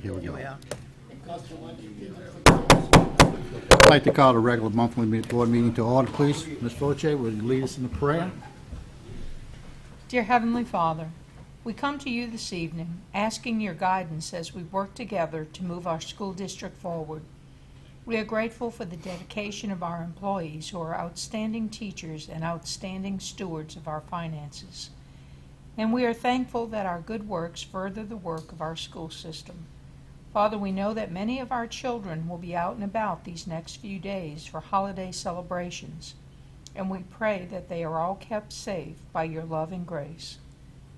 here we go. are. I'd like to call the regular monthly board meeting to order, please. Ms. Fauché, will you lead us in the prayer? Dear Heavenly Father, we come to you this evening asking your guidance as we work together to move our school district forward. We are grateful for the dedication of our employees who are outstanding teachers and outstanding stewards of our finances. And we are thankful that our good works further the work of our school system. Father, we know that many of our children will be out and about these next few days for holiday celebrations, and we pray that they are all kept safe by your love and grace.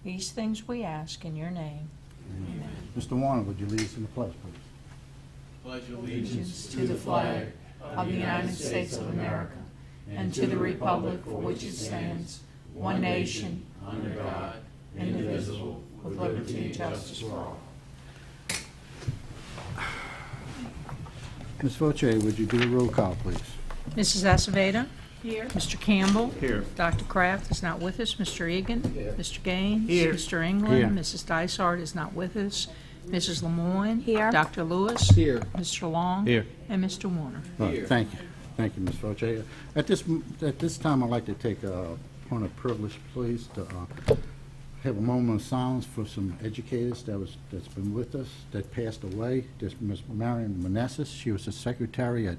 These things we ask in your name. Amen. Mr. Warner, would you lead us in the pledge, please? Pledge allegiance to the flag of the United States of America and to the republic for which it stands, one nation, under God, indivisible, with liberty and justice for all. Ms. Fauché, would you do a roll call, please? Mrs. Aceveda? Here. Mr. Campbell? Here. Dr. Kraft is not with us. Mr. Egan? Here. Mr. Gaines? Here. Mr. England? Here. Mrs. Dysart is not with us. Mrs. Lemoyne? Here. Dr. Lewis? Here. Mr. Long? Here. And Mr. Warner. Right, thank you. Thank you, Ms. Fauché. At this time, I'd like to take a point of privilege, please, to have a moment of silence for some educators that's been with us, that passed away. There's Ms. Marion Manessis. She was a secretary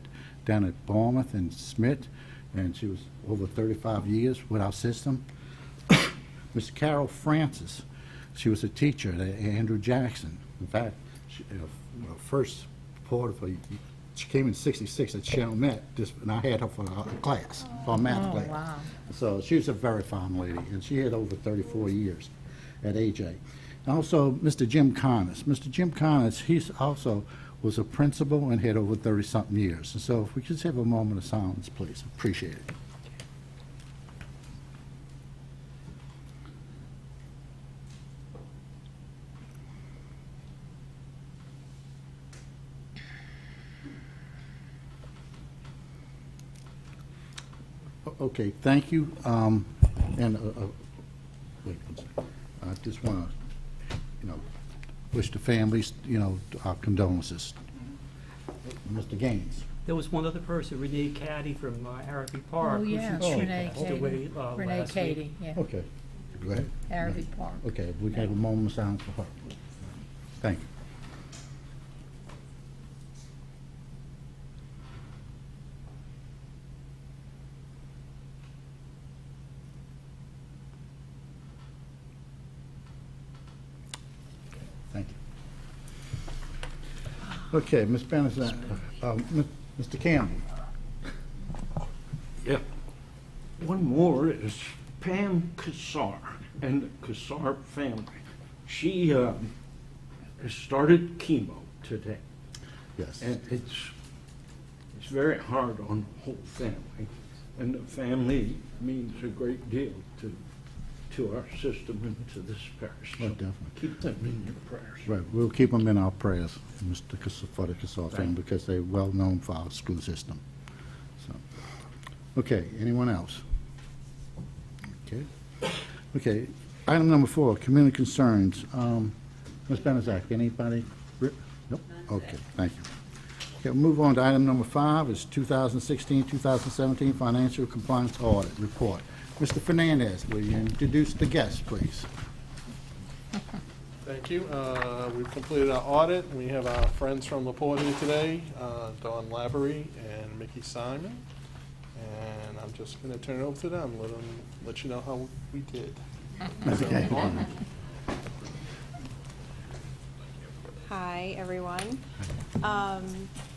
down at Bournemouth and Smith, and she was over 35 years with our system. Ms. Carol Francis. She was a teacher at Andrew Jackson. In fact, first part of her, she came in '66 at Chalmette, and I had her for a class, for a math class. Wow. So she was a very fine lady, and she had over 34 years at AJ. And also, Mr. Jim Connors. Mr. Jim Connors, he's also was a principal and had over 30-something years. And so if we could just have a moment of silence, please. Appreciate it. Okay, thank you. And wait, I just want to, wish the families, our condolences. Mr. Gaines. There was one other person, Renee Caddy from Araby Park. Oh, yeah, who Renee passed away, Cady. Renee last Cady, week. yeah. Okay, go ahead. Araby Park. Okay, we can have a moment of silence for her. Thank you. Thank you. Okay, Ms. Benazat, Mr. Campbell. Yeah. One more is Pam Kassar and the Kassar family. She has started chemo today, Yes. and it's very hard on the whole family, and the family means a great deal to our system and to this parish. Oh, definitely. Keep them in your prayers. Right, we'll keep them in our prayers, Mr. for the Kassar family, Thank you. because they're well known for our school system. So, okay, anyone else? Okay, item number 4, community concerns. Ms. Benazak, anybody? Nope. Okay, thank you. Okay, we'll move on to item number 5, is 2016-2017 financial compliance audit report. Mr. Fernandez, will you introduce the guests, please? Thank you. We've completed our audit. We have our friends from LaPorte here today, Dawn Lavery and Mickey Simon. And I'm just going to turn it over to them, let you know how we did. Okay. Hi, everyone. I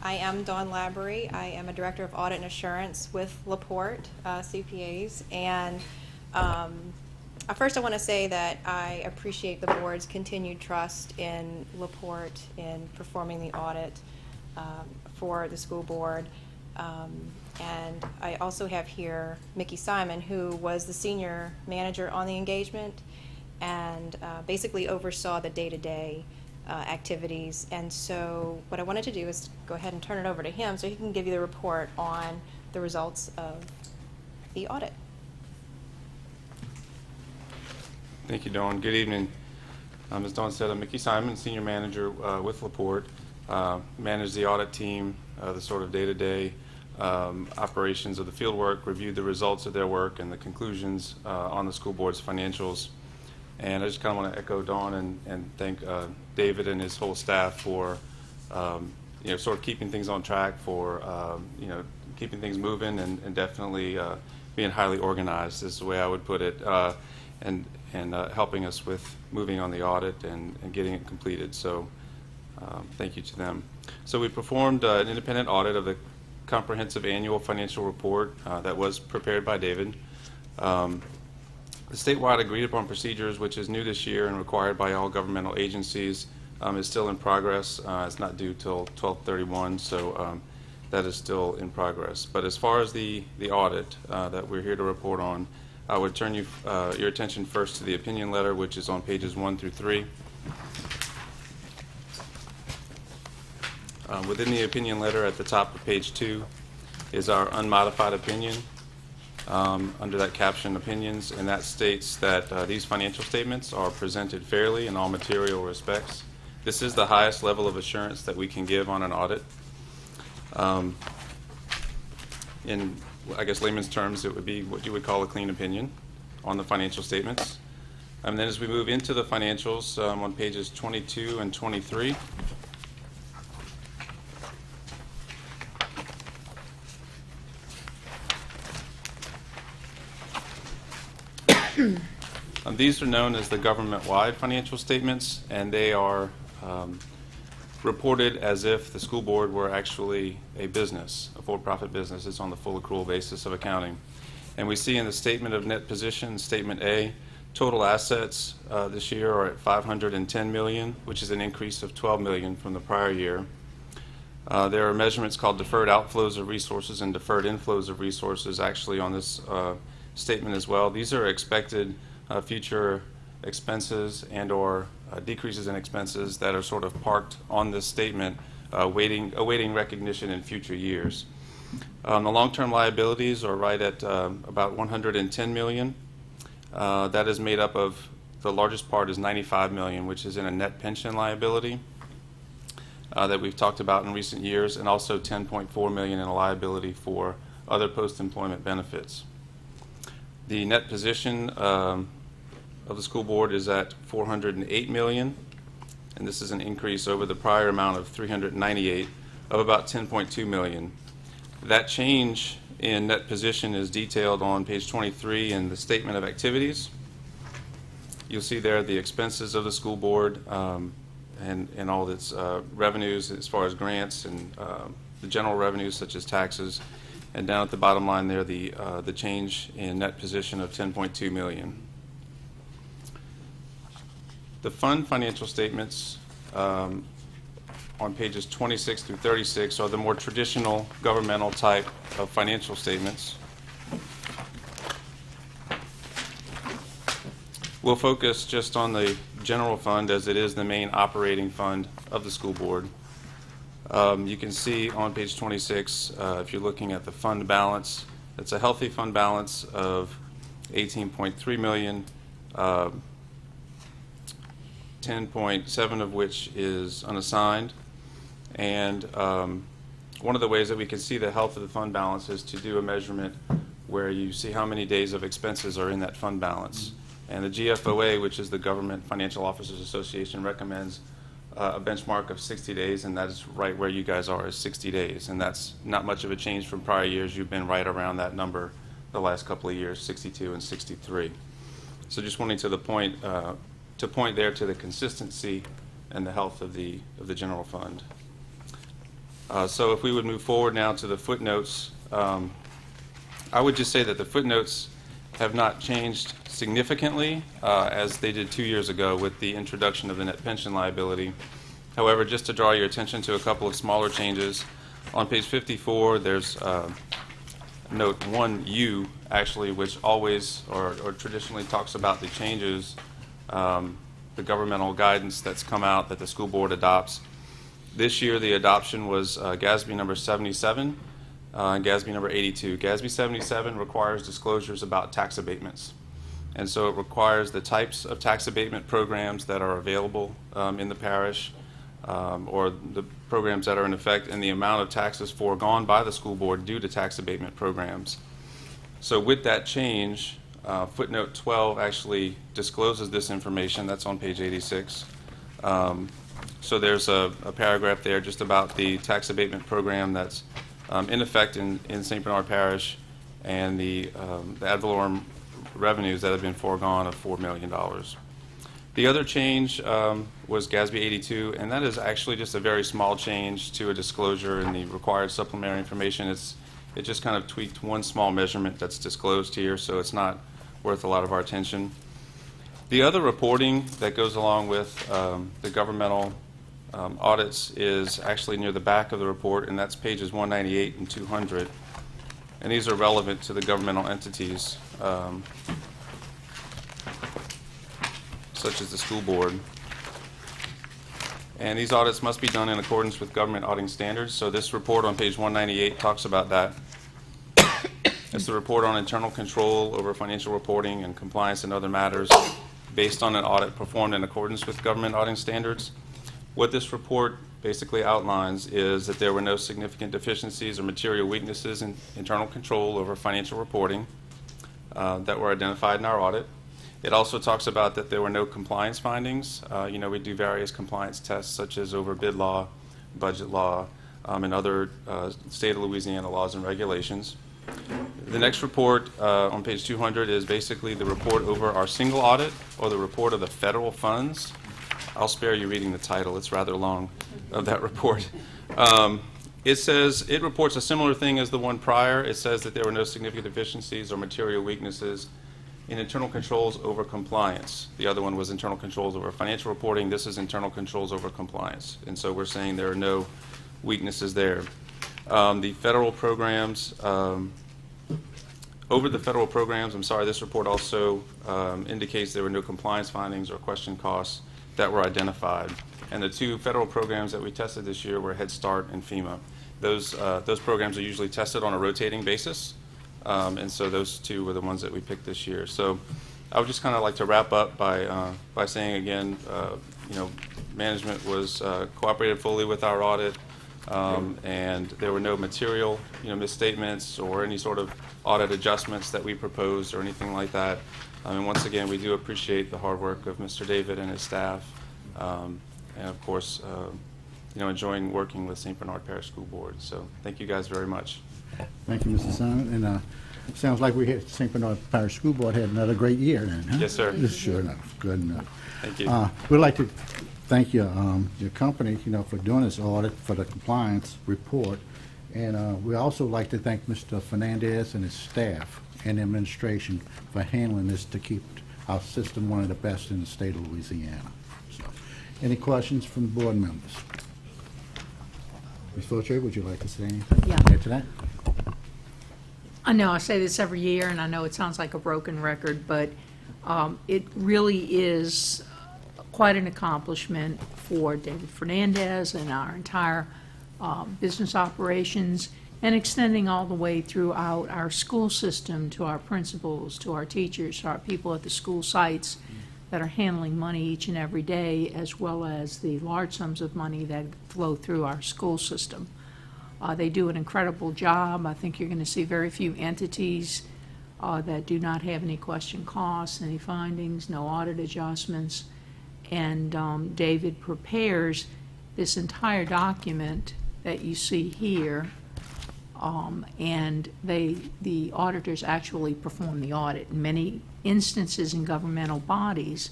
am Dawn Lavery. I am a Director of Audit and Assurance with LaPorte CPAs. And first I want to say that I appreciate the board's continued trust in LaPorte in performing the audit for the school board. And I also have here Mickey Simon, who was the senior manager on the engagement and basically oversaw the day-to-day activities. And so what I wanted to do is go ahead and turn it over to him so he can give you the report on the results of the audit. Thank you, Dawn. Good evening. As Dawn said, I'm Mickey Simon, Senior Manager with LaPorte. Manage the audit team, the sort of day-to-day operations of the field work, reviewed the results of their work and the conclusions on the school board's financials. And I just kind of want to echo Dawn and thank David and his whole staff for sort of keeping things on track, for keeping things moving, and definitely being highly organized is the way I would put it, and helping us with moving on the audit and getting it completed. So thank you to them. So we performed an independent audit of the comprehensive annual financial report that was prepared by David. The statewide agreed upon procedures, which is new this year and required by all governmental agencies, is still in progress. It's not due till 12/31, so that is still in progress. But as far as the audit that we're here to report on, I would turn your attention first to the opinion letter, which is on pages 1 through 3. Within the opinion letter at the top of page 2 is our unmodified opinion under that caption opinions, and that states that these financial statements are presented fairly in all material respects. This is the highest level of assurance that we can give on an audit. In, I guess, layman's terms, it would be what you would call a clean opinion on the financial statements. And then as we move into the financials on pages 22 and 23, these are known as the government-wide financial statements, and they are reported as if the school board were actually a business, a for-profit business. It's on the full accrual basis of accounting. And we see in the statement of net position, statement A, total assets this year are at $510 million, which is an increase of $12 million from the prior year. There are measurements called deferred outflows of resources and deferred inflows of resources actually on this statement as well. These are expected future expenses and or decreases in expenses that are sort of parked on this statement awaiting recognition in future years. The long-term liabilities are right at about $110 million. That is made up of, the largest part is $95 million, which is in a net pension liability that we've talked about in recent years, and also $10.4 million in a liability for other post-employment benefits. The net position of the school board is at $408 million, and this is an increase over the prior amount of $398 of about $10.2 million. That change in net position is detailed on page 23 in the statement of activities. You'll see there the expenses of the school board and all its revenues as far as grants and the general revenues such as taxes. And down at the bottom line there, the change in net position of $10.2 million. The fund financial statements on pages 26 through 36 are the more traditional governmental type of financial statements. We'll focus just on the general fund as it is the main operating fund of the school board. You can see on page 26, if you're looking at the fund balance, it's a healthy fund balance of $18.3 million, 10.7 of which is unassigned. And one of the ways that we can see the health of the fund balance is to do a measurement where you see how many days of expenses are in that fund balance. And the GFOA, which is the Government Financial Officers Association, recommends a benchmark of 60 days, and that is right where you guys are, is 60 days. And that's not much of a change from prior years. You've been right around that number the last couple of years, 62 and 63. So just wanting to point there to the consistency and the health of the general fund. So if we would move forward now to the footnotes, I would just say that the footnotes have not changed significantly as they did 2 years ago with the introduction of the net pension liability. However, just to draw your attention to a couple of smaller changes, on page 54 there's note 1U actually, which always or traditionally talks about the changes, the governmental guidance that's come out that the school board adopts. This year the adoption was GASB number 77 and GASB number 82. GASB 77 requires disclosures about tax abatements. And so it requires the types of tax abatement programs that are available in the parish, or the programs that are in effect, and the amount of taxes foregone by the school board due to tax abatement programs. So with that change, footnote 12 actually discloses this information. That's on page 86. So there's a paragraph there just about the tax abatement program that's in effect in St. Bernard Parish, and the ad valorem revenues that have been foregone of $4 million. The other change was GASB 82, and that is actually just a very small change to a disclosure in the required supplementary information. It just kind of tweaked one small measurement that's disclosed here, so it's not worth a lot of our attention. The other reporting that goes along with the governmental audits is actually near the back of the report, and that's pages 198 and 200. And these are relevant to the governmental entities, such as the school board. And these audits must be done in accordance with government auditing standards. So this report on page 198 talks about that. It's the report on internal control over financial reporting and compliance and other matters based on an audit performed in accordance with government auditing standards. What this report basically outlines is that there were no significant deficiencies or material weaknesses in internal control over financial reporting that were identified in our audit. It also talks about that there were no compliance findings. We do various compliance tests such as overbid law, budget law, and other state of Louisiana laws and regulations. The next report on page 200 is basically the report over our single audit, or the report of the federal funds. I'll spare you reading the title. It's rather long, of that report. It says it reports a similar thing as the one prior. It says that there were no significant deficiencies or material weaknesses in internal controls over compliance. The other one was internal controls over financial reporting. This is internal controls over compliance. And so we're saying there are no weaknesses there. The federal programs, over the federal programs, this report also indicates there were no compliance findings or question costs that were identified. And the two federal programs that we tested this year were Head Start and FEMA. Those programs are usually tested on a rotating basis, and so those two were the ones that we picked this year. So I would just kind of like to wrap up by saying again, management was cooperated fully with our audit, and there were no material misstatements or any sort of audit adjustments that we proposed or anything like that. And once again, we do appreciate the hard work of Mr. David and his staff, and of course, enjoying working with St. Bernard Parish School Board. So thank you guys very much. Thank you, Mr. Simon. And it sounds like St. Bernard Parish School Board had another great year then, huh? Yes, sir. Sure enough. Good enough. Thank you. We'd like to thank your company, for doing this audit, for the compliance report. And we also like to thank Mr. Fernandez and his staff and administration for handling this to keep our system one of the best in the state of Louisiana. So, any questions from the board members? Ms. Fulcher, would you like to say anything? Yeah. Add to that? I know I say this every year, and I know it sounds like a broken record, but it really is quite an accomplishment for David Fernandez and our entire business operations, and extending all the way throughout our school system to our principals, to our teachers, to our people at the school sites that are handling money each and every day, as well as the large sums of money that flow through our school system. They do an incredible job. I think you're going to see very few entities that do not have any question costs, any findings, no audit adjustments. And David prepares this entire document that you see here, and the auditors actually perform the audit. In many instances in governmental bodies,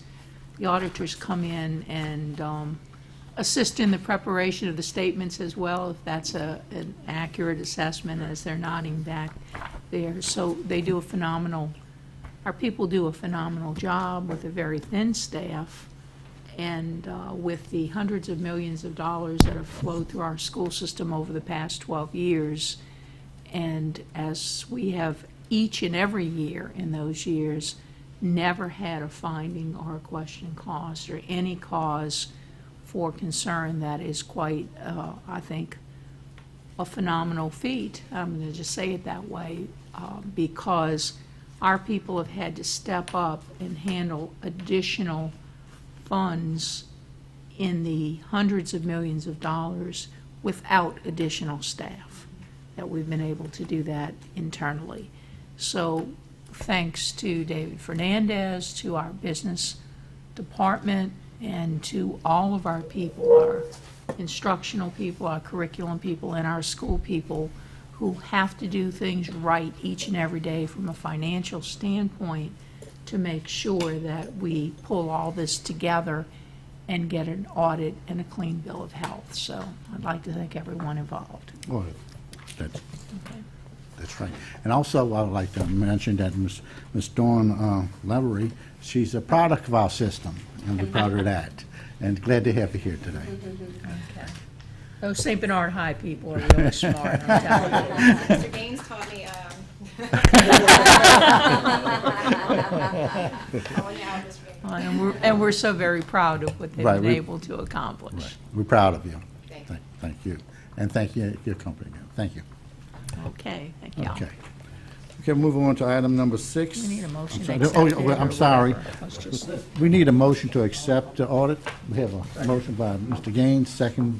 the auditors come in and assist in the preparation of the statements as well, if that's an accurate assessment, as they're nodding back there. So they do our people do a phenomenal job with a very thin staff, and with the hundreds of millions of dollars that have flowed through our school system over the past 12 years. And as we have each and every year in those years never had a finding or a question cost or any cause for concern, that is quite, I think, a phenomenal feat. I'm going to just say it that way, because our people have had to step up and handle additional funds in the hundreds of millions of dollars without additional staff, that we've been able to do that internally. So thanks to David Fernandez, to our business department, and to all of our people, our instructional people, our curriculum people, and our school people who have to do things right each and every day from a financial standpoint to make sure that we pull all this together and get an audit and a clean bill of health. So I'd like to thank everyone involved. Well, that's, Okay. that's right. And also, I would like to mention that Ms. Dawn Lavery, she's a product of our system, and we're proud of that. And glad to have you here today. Okay. Those St. Bernard High people are really smart, I'm telling you. Mr. Gaines taught me, calling out this week. And we're so very proud of what they've Right, been we- able to accomplish. Right. We're proud of you. Thank you. Thank you. And thank you, your company. Thank you. Okay, thank y'all. Okay. Okay, move on to item number 6. We need a motion to I'm accept sorry. it Oh, well, I'm or sorry. whatever. Let's just- We need a motion to accept the audit. We have a motion by Mr. Gaines, second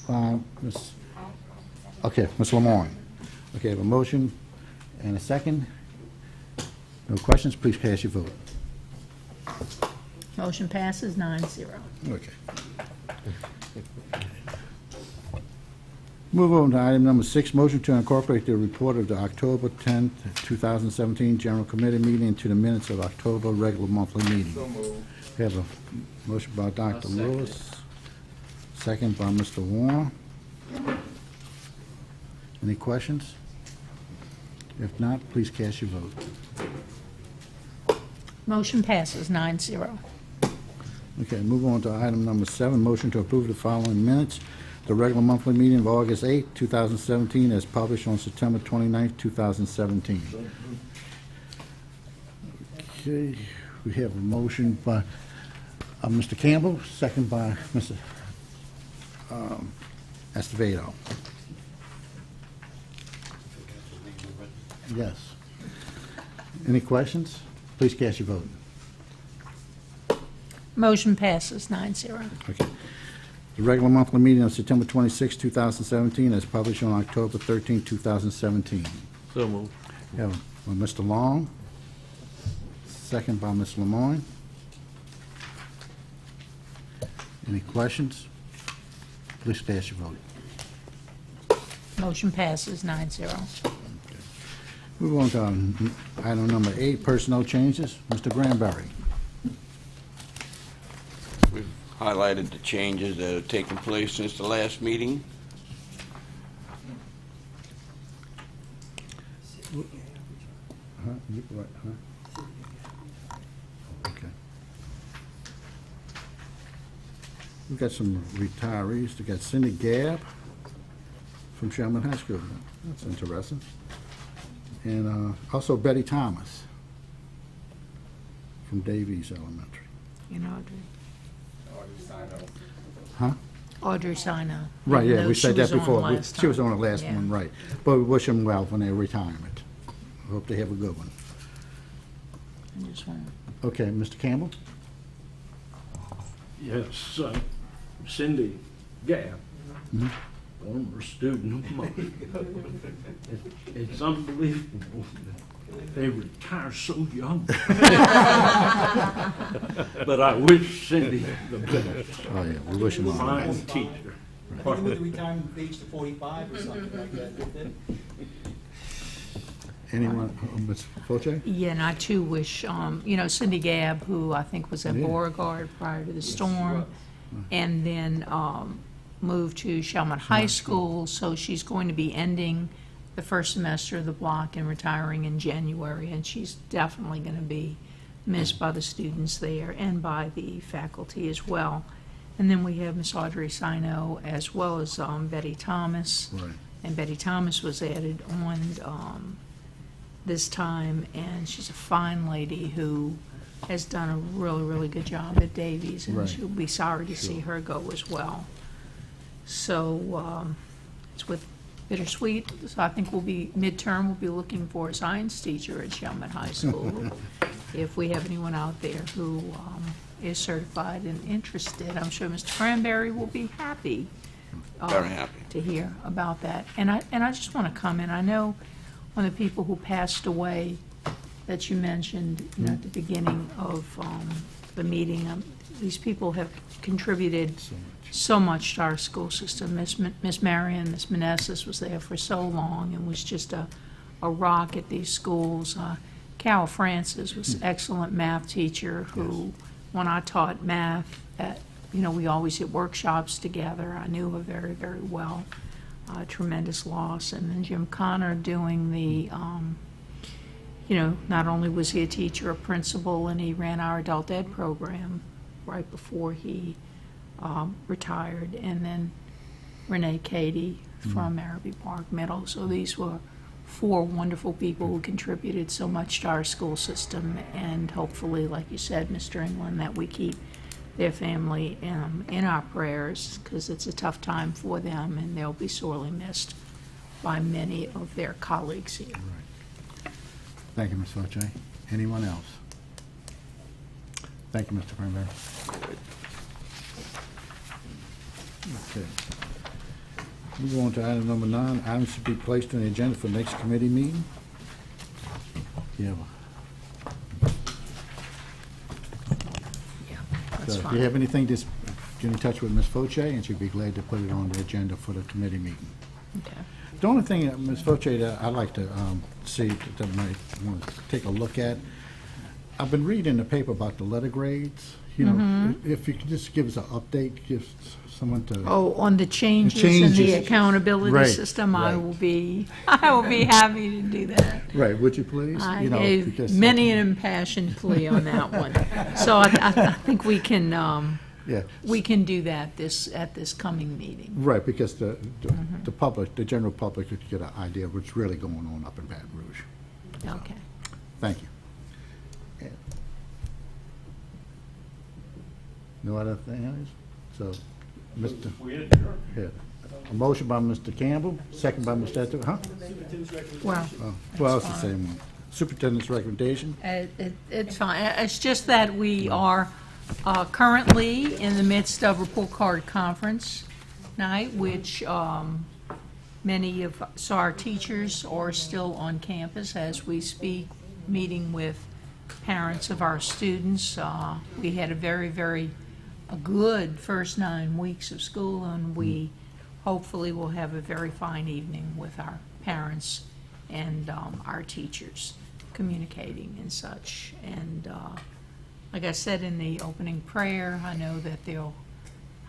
by Ms., okay, Ms. Lemoyne. Okay, have a motion and a second. No questions, please cast your vote. Motion passes 9-0. Okay. Move on to item number 6, motion to incorporate the report of the October 10th, 2017 General Committee meeting into the minutes of October regular monthly meeting. We have a motion by Dr. Lewis, second by Mr. Warren. Any questions? If not, please cast your vote. Motion passes 9-0. Okay, move on to item number 7, motion to approve the following minutes. The regular monthly meeting of August 8, 2017, as published on September 29, 2017. Okay, we have a motion by Mr. Campbell, second by Mr. Estevado. Yes. Any questions? Please cast your vote. Motion passes 9-0. Okay. The regular monthly meeting of September 26, 2017, as published on October 13, 2017. So moved. We have by Mr. Long, second by Ms. Lemoyne. Any questions? Please cast your vote. Motion passes 9-0. Move on to item number 8, personnel changes. Mr. Granberry. We've highlighted the changes that have taken place since the last meeting. Okay. We've got some retirees. We've got Cindy Gabb from Sherman High School. That's interesting. And also Betty Thomas from Davies Elementary. And Audrey. Huh? Audrey Sino. Right, Even yeah, though we she said that was on before. last She was time. on the last Yeah. one, right. But we wish them well for their retirement. Hope they have a good one. I just want Okay, Mr. Campbell? Yes, Cindy Gabb, Mhm. former student of mine. It's unbelievable that they retire so young. But I wish Cindy the best. Oh, yeah, we wish them all the Fine best. teacher. With the retirement age to 45 or something like that, didn't it? Anyone, Ms. Foche? Yeah, and I too wish, Cindy Gabb, who I think was at Yeah. Beauregard prior to the storm, and then moved to Shelman High School, so she's going to be ending the first semester of the block and retiring in January, and she's definitely going to be missed by the students there and by the faculty as well. And then we have Miss Audrey Sino as well as Betty Thomas. Right. And Betty Thomas was added on this time, and she's a fine lady who has done a really, really good job at Davies, and Right. she'll be sorry to see her go as well. So it's with bittersweet. So I think midterm, we'll be looking for a science teacher at Chalmette High School. If we have anyone out there who is certified and interested, I'm sure Mr. Cranberry will be happy. Very happy. To hear about that. And I just want to comment, I know one of the people who passed away that you mentioned at the beginning of the meeting, these people have contributed so much to our school system. Miss Marion, Miss Meneses was there for so long and was just a rock at these schools. Carol Francis was an excellent math teacher who, when I taught math at, we always did workshops together. I knew her very, very well. Tremendous loss. And then Jim Connor doing the, not only was he a teacher, a principal, and he ran our adult ed program right before he retired. And then Renee Cady from Araby Park Middle. So these were 4 wonderful people who contributed so much to our school system. And hopefully, like you said, Mr. England, that we keep their family in our prayers, because it's a tough time for them, and they'll be sorely missed by many of their colleagues here. Right. Thank you, Ms. Forte. Anyone else? Thank you, Mr. Cranberry. Okay. Move on to item number 9. Items should be placed on the agenda for next committee meeting. Yeah. That's So if fine. you have anything, just get in touch with Ms. Foche, and she'd be glad to put it on the agenda for the committee meeting. Okay. The only thing, Ms. Foche, that I'd like to see, that I might want to take a look at, I've been reading the paper about the letter grades. If you could just give us an update, give someone to... Oh, on the changes in the changes. accountability Right, system, I right. will be happy to do that. Right, would you please? I Because- gave many an impassioned plea on that one. So I think we can Yeah. do that at this coming meeting. Right, because the public, the general public could get an idea of what's really going on up in Baton Rouge. Okay. Thank you. No other things? So, Mr. Yeah. A motion by Mr. Campbell, second by Mr. Etheridge, huh? Well, Well, it's the same one. Superintendent's recommendation? it's fine. It's just that we are currently in the midst of report card conference night, which many of our teachers are still on campus as we speak, meeting with parents of our students. We had a very good first 9 weeks of school, and we hopefully will have a very fine evening with our parents and our teachers communicating and such. And like I said in the opening prayer, I know that there'll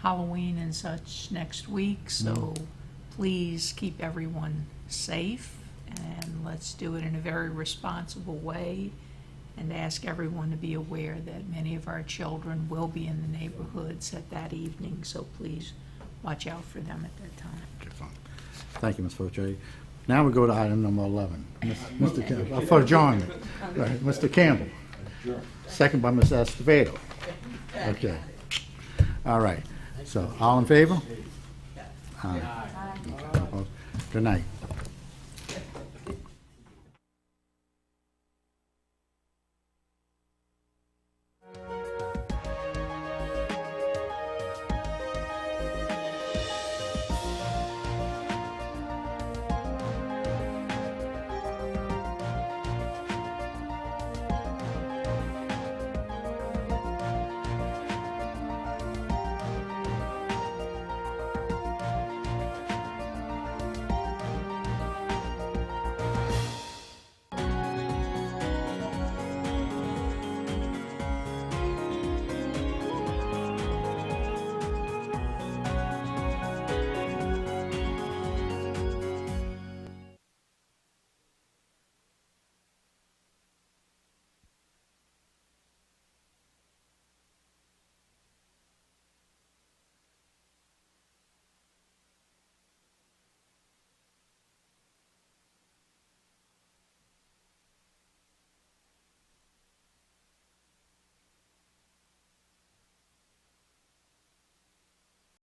Halloween and such next week, so please keep everyone safe, and let's do it in a very responsible way, and ask everyone to be aware that many of our children will be in the neighborhoods at that evening, so please watch out for them at that time. Okay, fine. Thank you, Ms. Foche. Now we go to item number 11. Mr. Campbell, for John, right, Mr. Campbell. Second by Ms. Escobedo. Okay. All right. So, all in favor? Aye. Okay. Good night.